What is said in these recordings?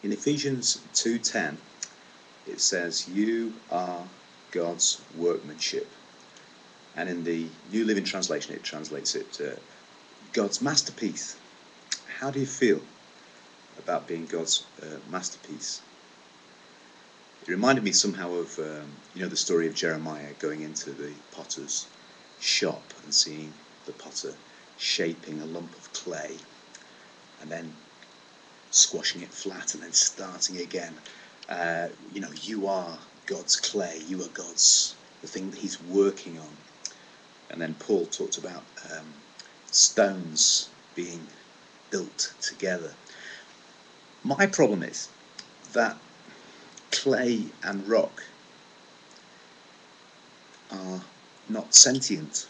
In Ephesians 2:10 it says, "You are God's workmanship." And in the New Living Translation it translates it, God's masterpiece. How do you feel about being God's masterpiece? It reminded me somehow of, the story of Jeremiah going into the potter's shop and seeing the potter shaping a lump of clay and then squashing it flat and then starting again. You are God's clay. You are the thing that he's working on. And then Paul talked about stones being built together. My problem is that clay and rock are not sentient.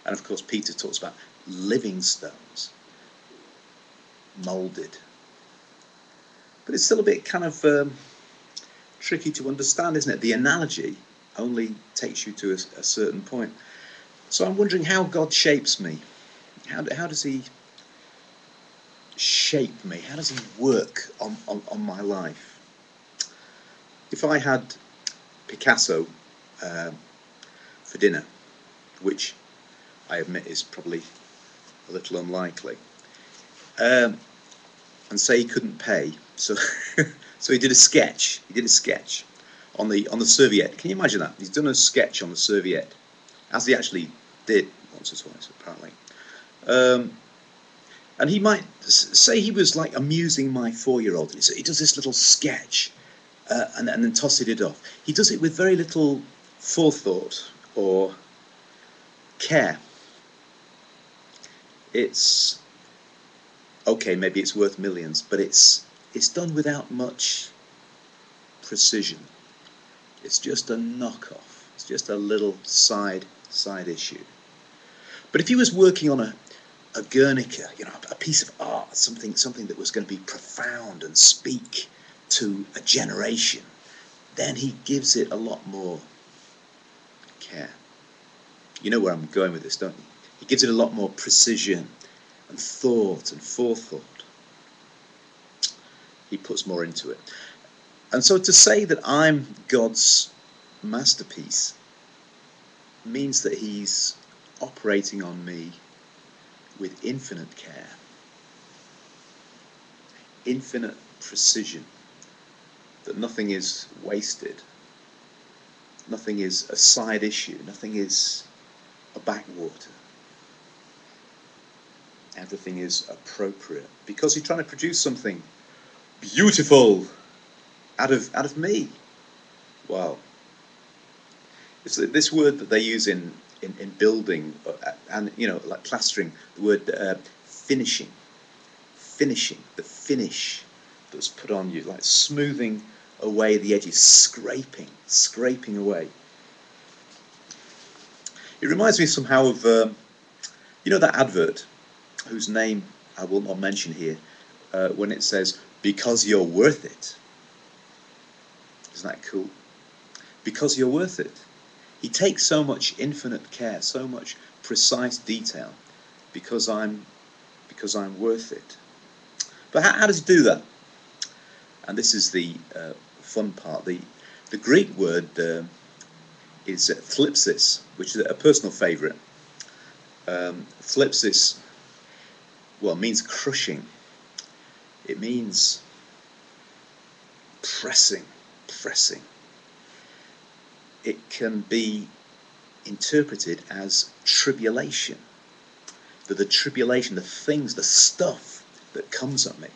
And of course Peter talks about living stones, moulded. But it's still a bit kind of tricky to understand, isn't it? The analogy only takes you to a certain point. So I'm wondering how God shapes me. How does he shape me? How does he work on my life? If I had Picasso for dinner, which I admit is probably a little unlikely, and say he couldn't pay, so so he did a sketch. He did a sketch on the serviette. Can you imagine that? He's done a sketch on the serviette, as he actually did once or twice, apparently. And he might say he was like amusing my 4-year-old. So he does this little sketch and then tosses it off. He does it with very little forethought or care. It's okay, maybe it's worth millions, but it's done without much precision. It's just a knockoff. It's just a little side issue. But if he was working on a Guernica, a piece of art, something that was going to be profound and speak to a generation, then he gives it a lot more care. You know where I'm going with this, don't you? He gives it a lot more precision and thought and forethought. He puts more into it. And so to say that I'm God's masterpiece means that he's operating on me with infinite care, infinite precision, that nothing is wasted, nothing is a side issue, nothing is a backwater. Everything is appropriate, because he's trying to produce something beautiful out of me. Wow. It's this word that they use in building and like plastering, the word finishing, the finish that's put on you, like smoothing away the edges, scraping away. It reminds me somehow of that advert whose name I will not mention here, when it says, "Because you're worth it." Isn't that cool? Because you're worth it. He takes so much infinite care, so much precise detail, because I'm worth it. But how does he do that? And this is the fun part. The Greek word is thlipsis, which is a personal favourite. Thlipsis, means crushing. It means pressing. It can be interpreted as tribulation. The tribulation, the things, the stuff that comes at me.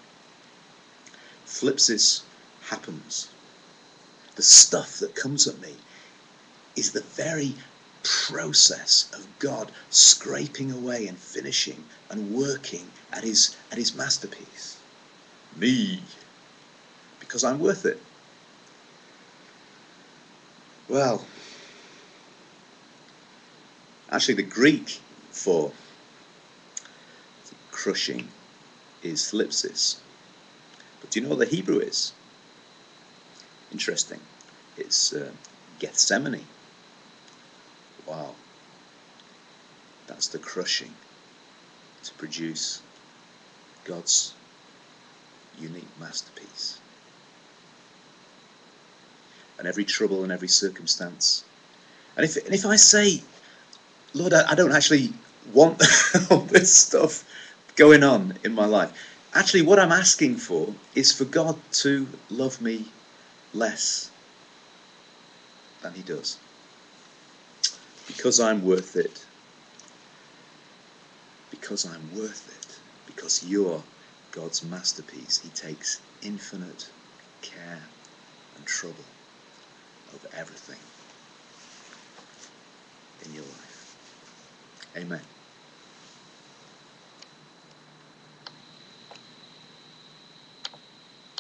Thlipsis happens. The stuff that comes at me is the very process of God scraping away and finishing and working at his masterpiece. Me. Because I'm worth it. Well, actually the Greek for crushing is thlipsis. But do you know what the Hebrew is? Interesting. It's Gethsemane. Wow. That's the crushing to produce God's unique masterpiece. And every trouble and every circumstance. And if I say, Lord, I don't actually want all this stuff going on in my life. Actually, what I'm asking for is for God to love me less than he does. Because I'm worth it. Because I'm worth it. Because you're God's masterpiece. He takes infinite care and trouble over everything in your life. Amen.